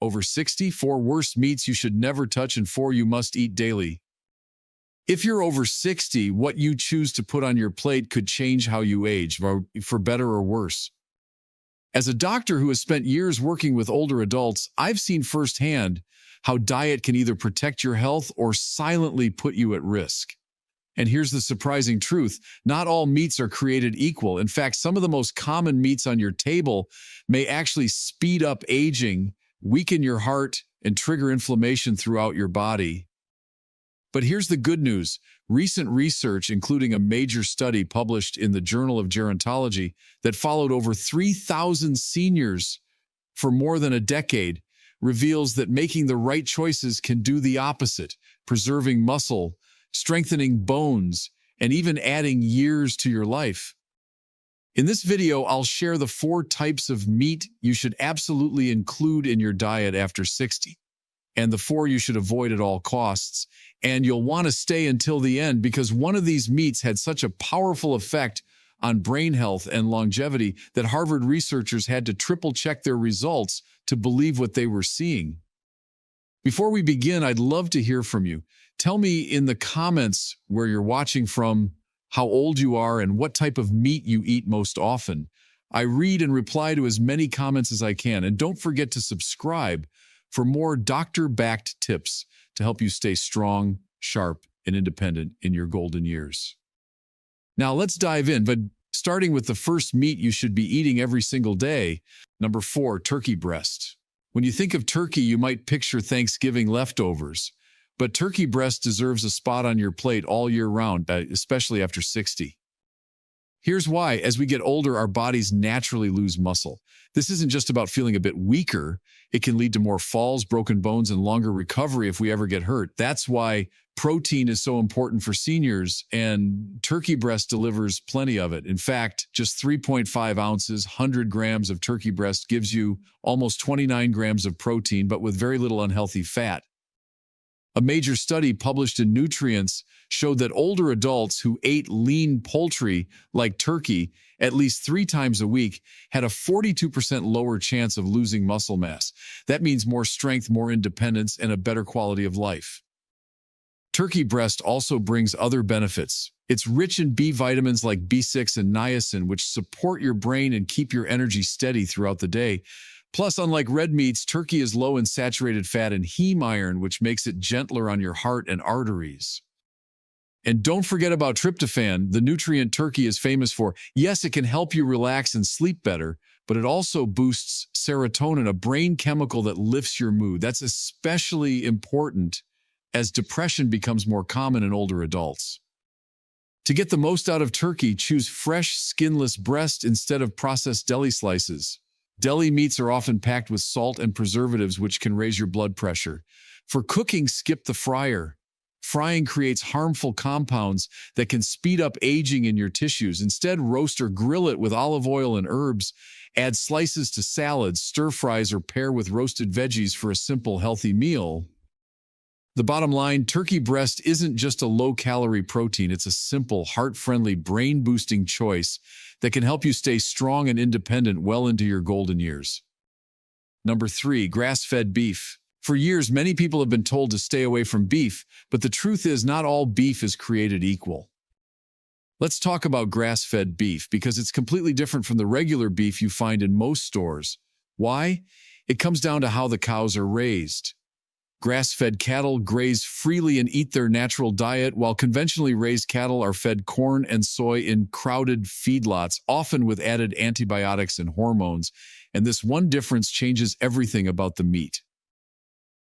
Over 60, 4 worst meats you should never touch and 4 you must eat daily. If you're over 60, what you choose to put on your plate could change how you age, for better or worse. As a doctor who has spent years working with older adults, I've seen firsthand how diet can either protect your health or silently put you at risk. And here's the surprising truth: not all meats are created equal. In fact, some of the most common meats on your table may actually speed up aging, weaken your heart, and trigger inflammation throughout your body. But here's the good news. Recent research, including a major study published in the Journal of Gerontology that followed over 3,000 seniors for more than a decade, reveals that making the right choices can do the opposite, preserving muscle, strengthening bones, and even adding years to your life. In this video, I'll share the 4 types of meat you should absolutely include in your diet after 60, and the 4 you should avoid at all costs. And you'll want to stay until the end because one of these meats had such a powerful effect on brain health and longevity that Harvard researchers had to triple-check their results to believe what they were seeing. Before we begin, I'd love to hear from you. Tell me in the comments where you're watching from, how old you are, and what type of meat you eat most often. I read and reply to as many comments as I can, and don't forget to subscribe for more doctor-backed tips to help you stay strong, sharp, and independent in your golden years. Now let's dive in, but starting with the first meat you should be eating every single day. Number 4, turkey breast. When you think of turkey, you might picture Thanksgiving leftovers, but turkey breast deserves a spot on your plate all year round, especially after 60. Here's why. As we get older, our bodies naturally lose muscle. This isn't just about feeling a bit weaker. It can lead to more falls, broken bones, and longer recovery if we ever get hurt. That's why protein is so important for seniors, and turkey breast delivers plenty of it. In fact, just 3.5 ounces, 100 grams of turkey breast gives you almost 29 grams of protein, but with very little unhealthy fat. A major study published in Nutrients showed that older adults who ate lean poultry like turkey at least 3 times a week had a 42% lower chance of losing muscle mass. That means more strength, more independence, and a better quality of life. Turkey breast also brings other benefits. It's rich in B vitamins like B6 and niacin, which support your brain and keep your energy steady throughout the day. Plus, unlike red meats, turkey is low in saturated fat and heme iron, which makes it gentler on your heart and arteries. And don't forget about tryptophan, the nutrient turkey is famous for. Yes, it can help you relax and sleep better, but it also boosts serotonin, a brain chemical that lifts your mood. That's especially important as depression becomes more common in older adults. To get the most out of turkey, choose fresh, skinless breast instead of processed deli slices. Deli meats are often packed with salt and preservatives, which can raise your blood pressure. For cooking, skip the fryer. Frying creates harmful compounds that can speed up aging in your tissues. Instead, roast or grill it with olive oil and herbs. Add slices to salads, stir fries, or pair with roasted veggies for a simple, healthy meal. The bottom line, turkey breast isn't just a low-calorie protein. It's a simple, heart-friendly, brain-boosting choice that can help you stay strong and independent well into your golden years. Number 3, grass-fed beef. For years, many people have been told to stay away from beef, but the truth is not all beef is created equal. Let's talk about grass-fed beef because it's completely different from the regular beef you find in most stores. Why? It comes down to how the cows are raised. Grass-fed cattle graze freely and eat their natural diet, while conventionally raised cattle are fed corn and soy in crowded feedlots, often with added antibiotics and hormones, and this one difference changes everything about the meat.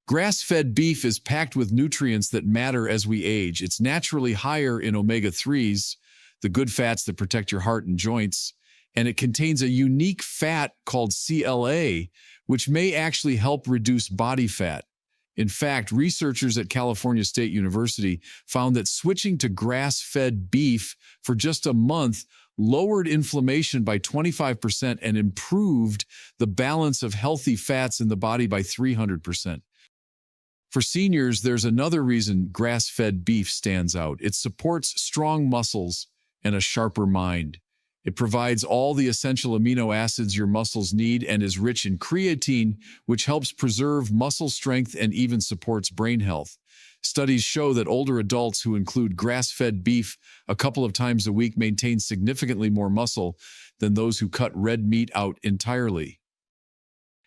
Grass-fed beef is packed with nutrients that matter as we age. It's naturally higher in omega-3s, the good fats that protect your heart and joints, and it contains a unique fat called CLA, which may actually help reduce body fat. In fact, researchers at California State University found that switching to grass-fed beef for just a month lowered inflammation by 25% and improved the balance of healthy fats in the body by 300%. For seniors, there's another reason grass-fed beef stands out. It supports strong muscles and a sharper mind. It provides all the essential amino acids your muscles need and is rich in creatine, which helps preserve muscle strength and even supports brain health. Studies show that older adults who include grass-fed beef a couple of times a week maintain significantly more muscle than those who cut red meat out entirely.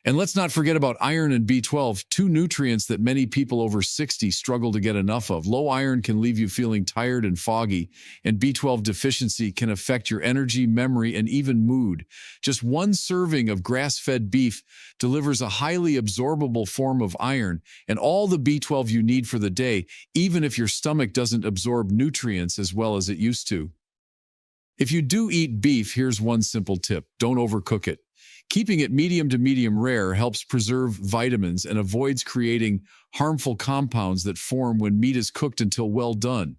And let's not forget about iron and B12, two nutrients that many people over 60 struggle to get enough of. Low iron can leave you feeling tired and foggy, and B12 deficiency can affect your energy, memory, and even mood. Just one serving of grass-fed beef delivers a highly absorbable form of iron and all the B12 you need for the day, even if your stomach doesn't absorb nutrients as well as it used to. If you do eat beef, here's one simple tip: don't overcook it. Keeping it medium to medium rare helps preserve vitamins and avoids creating harmful compounds that form when meat is cooked until well done.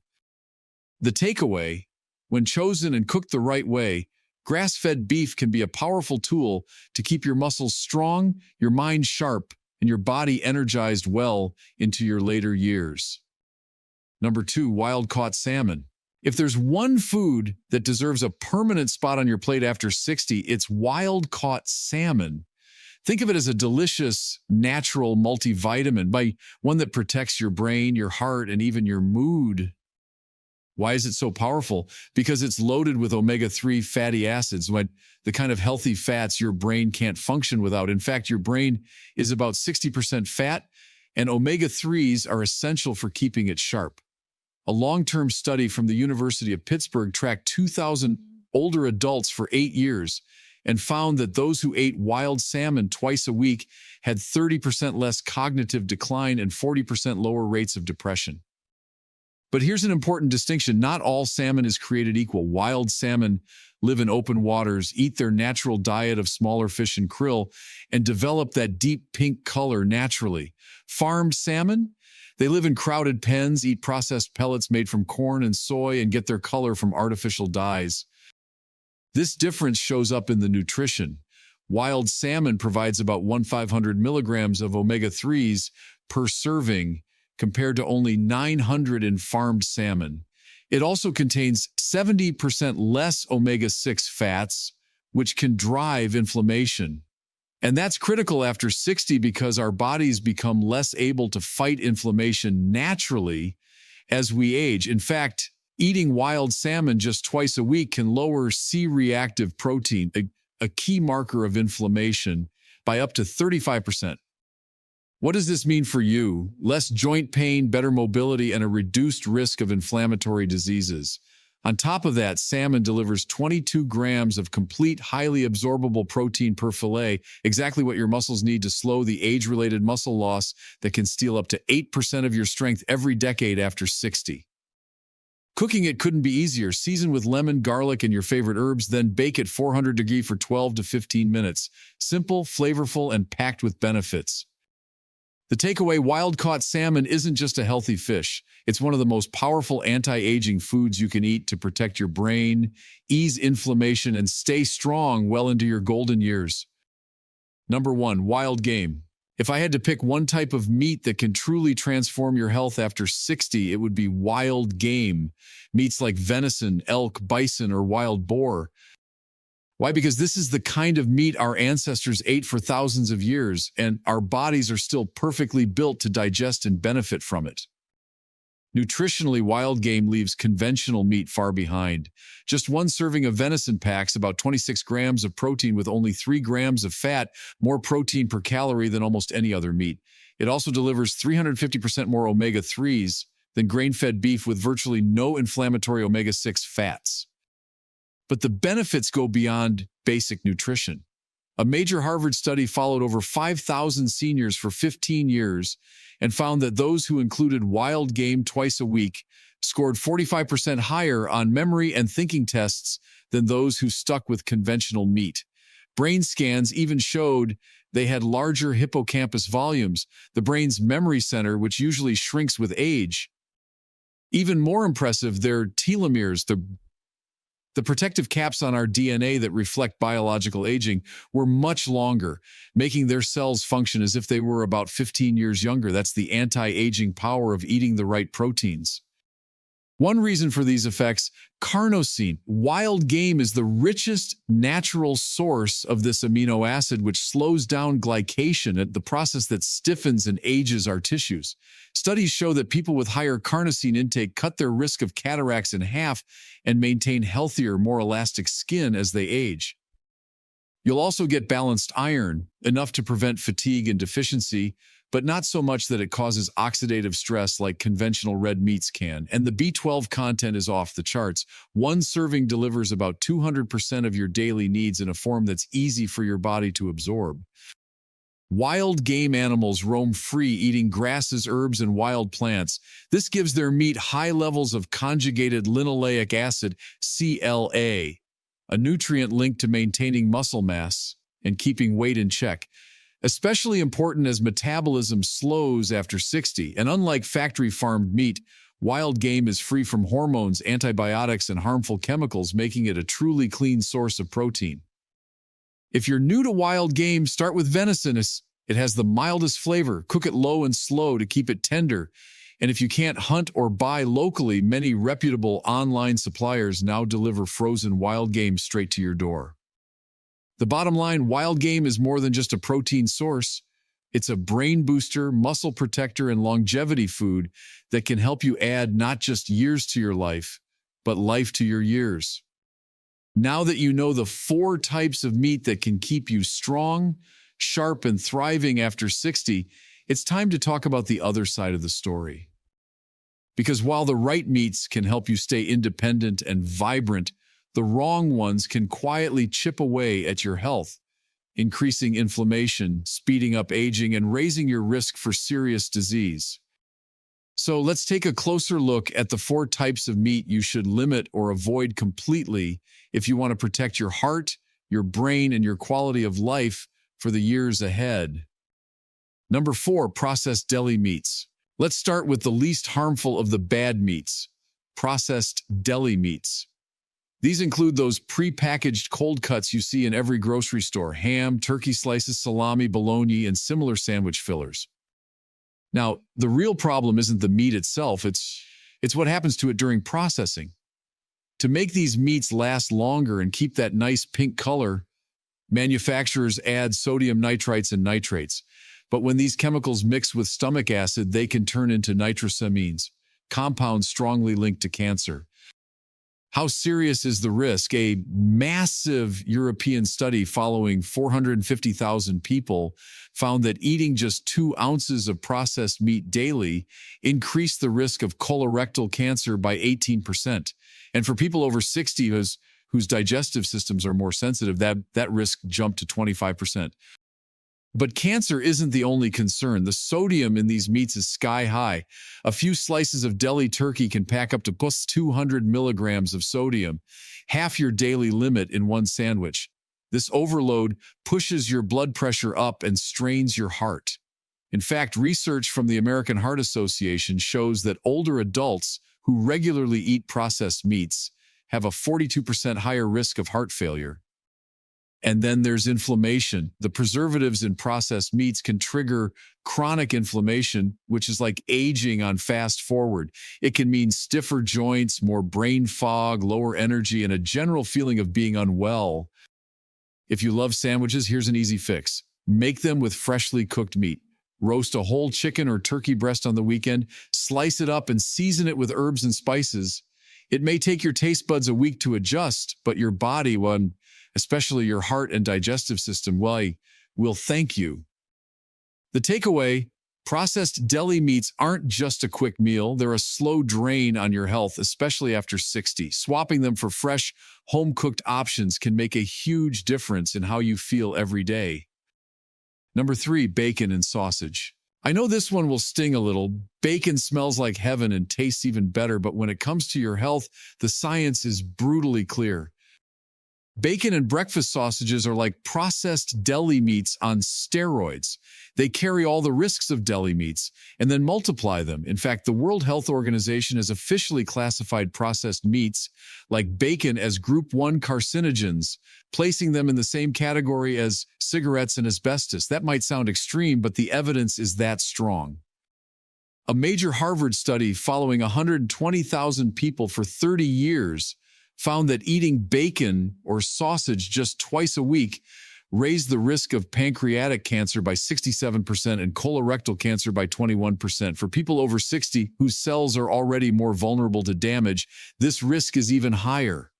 The takeaway: when chosen and cooked the right way, grass-fed beef can be a powerful tool to keep your muscles strong, your mind sharp, and your body energized well into your later years. Number 2, wild-caught salmon. If there's one food that deserves a permanent spot on your plate after 60, it's wild-caught salmon. Think of it as a delicious, natural multivitamin, one that protects your brain, your heart, and even your mood. Why is it so powerful? Because it's loaded with omega-3 fatty acids, the kind of healthy fats your brain can't function without. In fact, your brain is about 60% fat, and omega-3s are essential for keeping it sharp. A long-term study from the University of Pittsburgh tracked 2,000 older adults for 8 years and found that those who ate wild salmon twice a week had 30% less cognitive decline and 40% lower rates of depression. But here's an important distinction: not all salmon is created equal. Wild salmon live in open waters, eat their natural diet of smaller fish and krill, and develop that deep pink color naturally. Farmed salmon, they live in crowded pens, eat processed pellets made from corn and soy, and get their color from artificial dyes. This difference shows up in the nutrition. Wild salmon provides about 1,500 milligrams of omega-3s per serving, compared to only 900 in farmed salmon. It also contains 70% less omega-6 fats, which can drive inflammation. And that's critical after 60 because our bodies become less able to fight inflammation naturally as we age. In fact, eating wild salmon just twice a week can lower C-reactive protein, a key marker of inflammation, by up to 35%. What does this mean for you? Less joint pain, better mobility, and a reduced risk of inflammatory diseases. On top of that, salmon delivers 22 grams of complete, highly absorbable protein per fillet, exactly what your muscles need to slow the age-related muscle loss that can steal up to 8% of your strength every decade after 60. Cooking it couldn't be easier. Season with lemon, garlic, and your favorite herbs, then bake at 400 degrees for 12 to 15 minutes. Simple, flavorful, and packed with benefits. The takeaway: wild-caught salmon isn't just a healthy fish. It's one of the most powerful anti-aging foods you can eat to protect your brain, ease inflammation, and stay strong well into your golden years. Number 1, wild game. If I had to pick one type of meat that can truly transform your health after 60, it would be wild game. Meats like venison, elk, bison, or wild boar. Why? Because this is the kind of meat our ancestors ate for thousands of years, and our bodies are still perfectly built to digest and benefit from it. Nutritionally, wild game leaves conventional meat far behind. Just one serving of venison packs about 26 grams of protein with only 3 grams of fat, more protein per calorie than almost any other meat. It also delivers 350% more omega-3s than grain-fed beef with virtually no inflammatory omega-6 fats. But the benefits go beyond basic nutrition. A major Harvard study followed over 5,000 seniors for 15 years and found that those who included wild game twice a week scored 45% higher on memory and thinking tests than those who stuck with conventional meat. Brain scans even showed they had larger hippocampus volumes, the brain's memory center, which usually shrinks with age. Even more impressive, their telomeres, the protective caps on our DNA that reflect biological aging, were much longer, making their cells function as if they were about 15 years younger. That's the anti-aging power of eating the right proteins. One reason for these effects, carnosine. Wild game is the richest natural source of this amino acid, which slows down glycation, the process that stiffens and ages our tissues. Studies show that people with higher carnosine intake cut their risk of cataracts in half and maintain healthier, more elastic skin as they age. You'll also get balanced iron, enough to prevent fatigue and deficiency, but not so much that it causes oxidative stress like conventional red meats can. And the B12 content is off the charts. One serving delivers about 200% of your daily needs in a form that's easy for your body to absorb. Wild game animals roam free, eating grasses, herbs, and wild plants. This gives their meat high levels of conjugated linoleic acid, CLA, a nutrient linked to maintaining muscle mass and keeping weight in check. Especially important as metabolism slows after 60, and unlike factory-farmed meat, wild game is free from hormones, antibiotics, and harmful chemicals, making it a truly clean source of protein. If you're new to wild game, start with venison. It has the mildest flavor. Cook it low and slow to keep it tender. And if you can't hunt or buy locally, many reputable online suppliers now deliver frozen wild game straight to your door. The bottom line, wild game is more than just a protein source. It's a brain booster, muscle protector, and longevity food that can help you add not just years to your life, but life to your years. Now that you know the 4 types of meat that can keep you strong, sharp, and thriving after 60, it's time to talk about the other side of the story. Because while the right meats can help you stay independent and vibrant, the wrong ones can quietly chip away at your health, increasing inflammation, speeding up aging, and raising your risk for serious disease. So let's take a closer look at the 4 types of meat you should limit or avoid completely if you want to protect your heart, your brain, and your quality of life for the years ahead. Number 4, processed deli meats. Let's start with the least harmful of the bad meats, processed deli meats. These include those pre-packaged cold cuts you see in every grocery store: ham, turkey slices, salami, bologna, and similar sandwich fillers. Now, the real problem isn't the meat itself, it's what happens to it during processing. To make these meats last longer and keep that nice pink color, manufacturers add sodium nitrites and nitrates. But when these chemicals mix with stomach acid, they can turn into nitrosamines, compounds strongly linked to cancer. How serious is the risk? A massive European study following 450,000 people found that eating just 2 ounces of processed meat daily increased the risk of colorectal cancer by 18%. And for people over 60 whose digestive systems are more sensitive, that risk jumped to 25%. But cancer isn't the only concern. The sodium in these meats is sky high. A few slices of deli turkey can pack up to plus 200 milligrams of sodium, half your daily limit in one sandwich. This overload pushes your blood pressure up and strains your heart. In fact, research from the American Heart Association shows that older adults who regularly eat processed meats have a 42% higher risk of heart failure. And then there's inflammation. The preservatives in processed meats can trigger chronic inflammation, which is like aging on fast forward. It can mean stiffer joints, more brain fog, lower energy, and a general feeling of being unwell. If you love sandwiches, here's an easy fix. Make them with freshly cooked meat. Roast a whole chicken or turkey breast on the weekend, slice it up and season it with herbs and spices. It may take your taste buds a week to adjust, but your body, especially your heart and digestive system, will thank you. The takeaway, processed deli meats aren't just a quick meal. They're a slow drain on your health, especially after 60. Swapping them for fresh, home-cooked options can make a huge difference in how you feel every day. Number 3, bacon and sausage. I know this one will sting a little. Bacon smells like heaven and tastes even better, but when it comes to your health, the science is brutally clear. Bacon and breakfast sausages are like processed deli meats on steroids. They carry all the risks of deli meats and then multiply them. In fact, the World Health Organization has officially classified processed meats like bacon as Group 1 carcinogens, placing them in the same category as cigarettes and asbestos. That might sound extreme, but the evidence is that strong. A major Harvard study following 120,000 people for 30 years found that eating bacon or sausage just twice a week raised the risk of pancreatic cancer by 67% and colorectal cancer by 21%. For people over 60 whose cells are already more vulnerable to damage, this risk is even higher.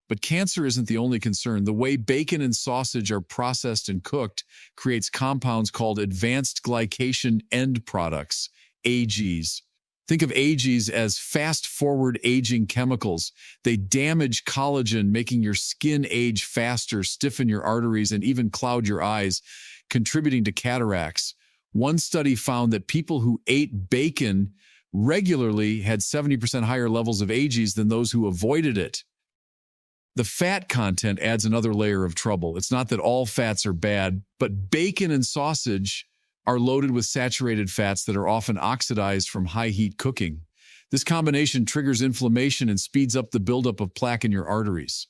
But cancer isn't the only concern. The way bacon and sausage are processed and cooked creates compounds called advanced glycation end products, AGs. Think of AGs as fast-forward aging chemicals. They damage collagen, making your skin age faster, stiffen your arteries, and even cloud your eyes, contributing to cataracts. One study found that people who ate bacon regularly had 70% higher levels of AGs than those who avoided it. The fat content adds another layer of trouble. It's not that all fats are bad, but bacon and sausage are loaded with saturated fats that are often oxidized from high heat cooking. This combination triggers inflammation and speeds up the buildup of plaque in your arteries.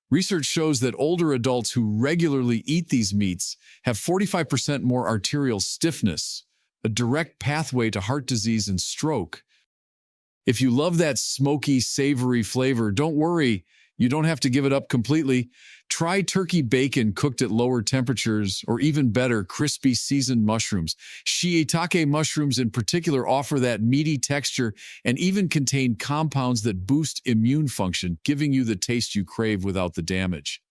Research shows that older adults who regularly eat these meats have 45% more arterial stiffness, a direct pathway to heart disease and stroke. If you love that smoky, savory flavor, don't worry. You don't have to give it up completely. Try turkey bacon cooked at lower temperatures, or even better, crispy seasoned mushrooms. Shiitake mushrooms in particular offer that meaty texture and even contain compounds that boost immune function, giving you the taste you crave without the damage.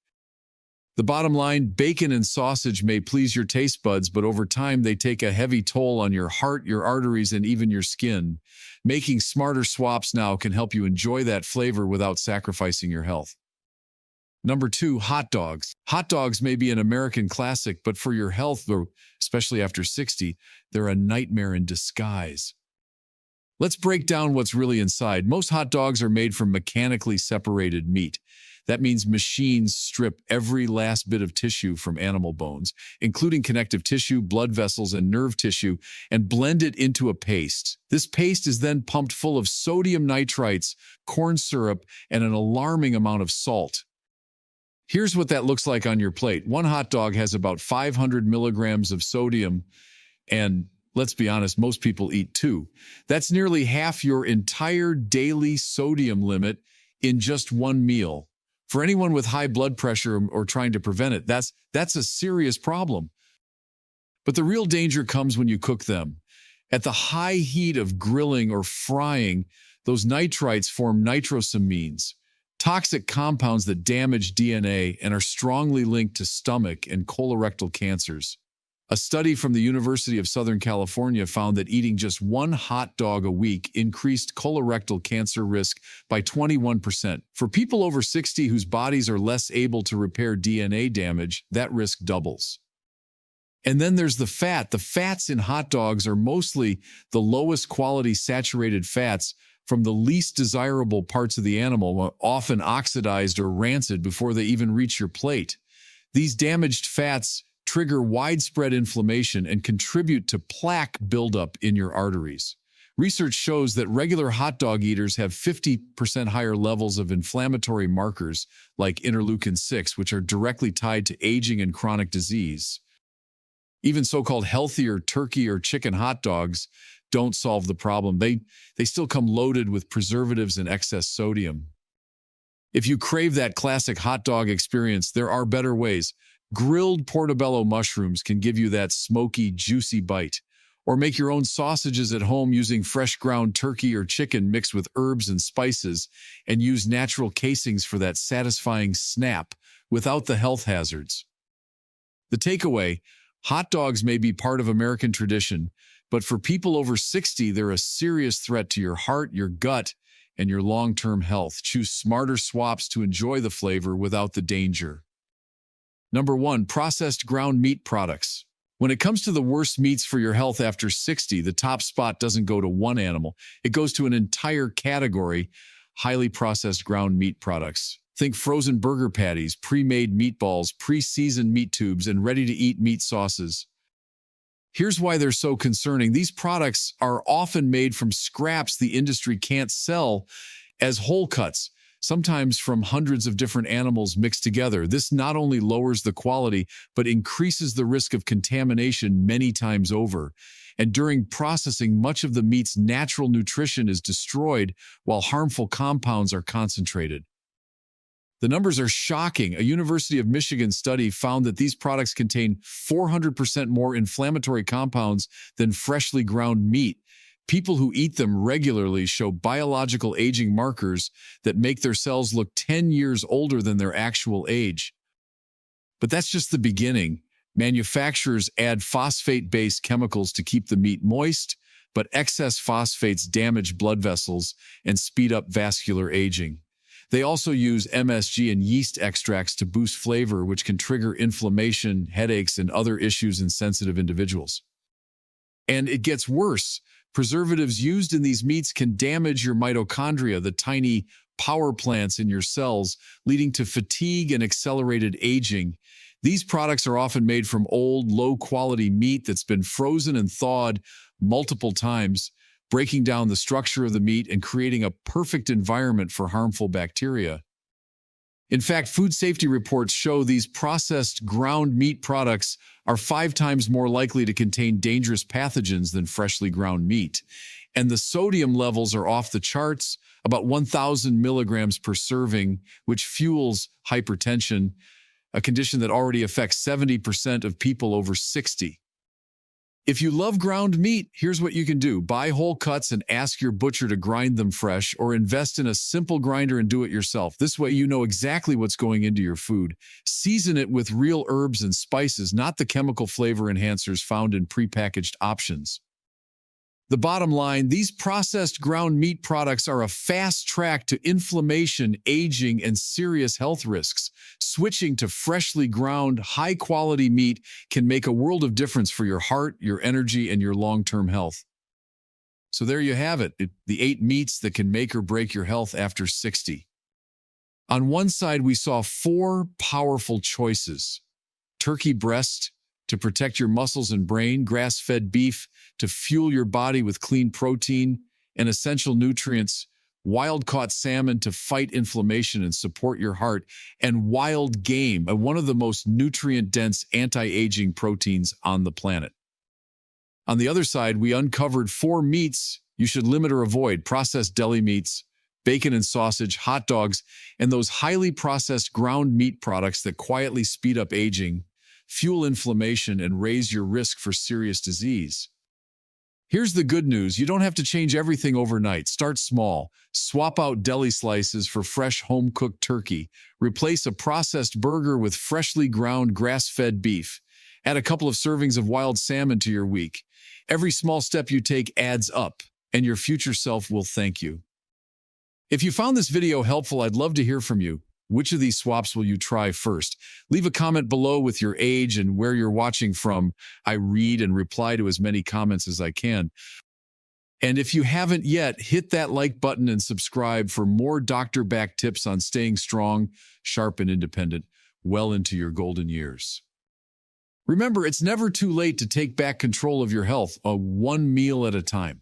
The bottom line, bacon and sausage may please your taste buds, but over time they take a heavy toll on your heart, your arteries, and even your skin. Making smarter swaps now can help you enjoy that flavor without sacrificing your health. Number 2, hot dogs. Hot dogs may be an American classic, but for your health, especially after 60, they're a nightmare in disguise. Let's break down what's really inside. Most hot dogs are made from mechanically separated meat. That means machines strip every last bit of tissue from animal bones, including connective tissue, blood vessels, and nerve tissue, and blend it into a paste. This paste is then pumped full of sodium nitrites, corn syrup, and an alarming amount of salt. Here's what that looks like on your plate. One hot dog has about 500 milligrams of sodium, and let's be honest, most people eat 2. That's nearly half your entire daily sodium limit in just one meal. For anyone with high blood pressure or trying to prevent it, that's a serious problem. But the real danger comes when you cook them. At the high heat of grilling or frying, those nitrites form nitrosamines, toxic compounds that damage DNA and are strongly linked to stomach and colorectal cancers. A study from the University of Southern California found that eating just one hot dog a week increased colorectal cancer risk by 21%. For people over 60 whose bodies are less able to repair DNA damage, that risk doubles. And then there's the fat. The fats in hot dogs are mostly the lowest quality saturated fats from the least desirable parts of the animal, often oxidized or rancid before they even reach your plate. These damaged fats trigger widespread inflammation and contribute to plaque buildup in your arteries. Research shows that regular hot dog eaters have 50% higher levels of inflammatory markers like interleukin-6, which are directly tied to aging and chronic disease. Even so-called healthier turkey or chicken hot dogs don't solve the problem. They still come loaded with preservatives and excess sodium. If you crave that classic hot dog experience, there are better ways. Grilled portobello mushrooms can give you that smoky, juicy bite. Or make your own sausages at home using fresh ground turkey or chicken mixed with herbs and spices, and use natural casings for that satisfying snap without the health hazards. The takeaway, hot dogs may be part of American tradition, but for people over 60, they're a serious threat to your heart, your gut, and your long-term health. Choose smarter swaps to enjoy the flavor without the danger. Number 1, processed ground meat products. When it comes to the worst meats for your health after 60, the top spot doesn't go to one animal. It goes to an entire category, highly processed ground meat products. Think frozen burger patties, pre-made meatballs, pre-seasoned meat tubes, and ready-to-eat meat sauces. Here's why they're so concerning. These products are often made from scraps the industry can't sell as whole cuts. sometimes from hundreds of different animals mixed together. This not only lowers the quality, but increases the risk of contamination many times over. And during processing, much of the meat's natural nutrition is destroyed while harmful compounds are concentrated. The numbers are shocking. A University of Michigan study found that these products contain 400% more inflammatory compounds than freshly ground meat. People who eat them regularly show biological aging markers that make their cells look 10 years older than their actual age. But that's just the beginning. Manufacturers add phosphate-based chemicals to keep the meat moist, but excess phosphates damage blood vessels and speed up vascular aging. They also use MSG and yeast extracts to boost flavor, which can trigger inflammation, headaches, and other issues in sensitive individuals. And it gets worse. Preservatives used in these meats can damage your mitochondria, the tiny power plants in your cells, leading to fatigue and accelerated aging. These products are often made from old, low-quality meat that's been frozen and thawed multiple times, breaking down the structure of the meat and creating a perfect environment for harmful bacteria. In fact, food safety reports show these processed ground meat products are 5 times more likely to contain dangerous pathogens than freshly ground meat. And the sodium levels are off the charts, about 1,000 milligrams per serving, which fuels hypertension, a condition that already affects 70% of people over 60. If you love ground meat, here's what you can do. Buy whole cuts and ask your butcher to grind them fresh, or invest in a simple grinder and do it yourself. This way you know exactly what's going into your food. Season it with real herbs and spices, not the chemical flavor enhancers found in prepackaged options. The bottom line, these processed ground meat products are a fast track to inflammation, aging, and serious health risks. Switching to freshly ground, high-quality meat can make a world of difference for your heart, your energy, and your long-term health. So there you have it, the 8 meats that can make or break your health after 60. On one side, we saw 4 powerful choices. Turkey breast, to protect your muscles and brain, grass-fed beef to fuel your body with clean protein and essential nutrients, wild-caught salmon to fight inflammation and support your heart, and wild game, one of the most nutrient-dense anti-aging proteins on the planet. On the other side, we uncovered 4 meats you should limit or avoid: processed deli meats, bacon and sausage, hot dogs, and those highly processed ground meat products that quietly speed up aging, fuel inflammation, and raise your risk for serious disease. Here's the good news. You don't have to change everything overnight. Start small. Swap out deli slices for fresh home-cooked turkey. Replace a processed burger with freshly ground grass-fed beef. Add a couple of servings of wild salmon to your week. Every small step you take adds up, and your future self will thank you. If you found this video helpful, I'd love to hear from you. Which of these swaps will you try first? Leave a comment below with your age and where you're watching from. I read and reply to as many comments as I can. And if you haven't yet, hit that like button and subscribe for more doctor-backed tips on staying strong, sharp, and independent well into your golden years. Remember, it's never too late to take back control of your health, one meal at a time.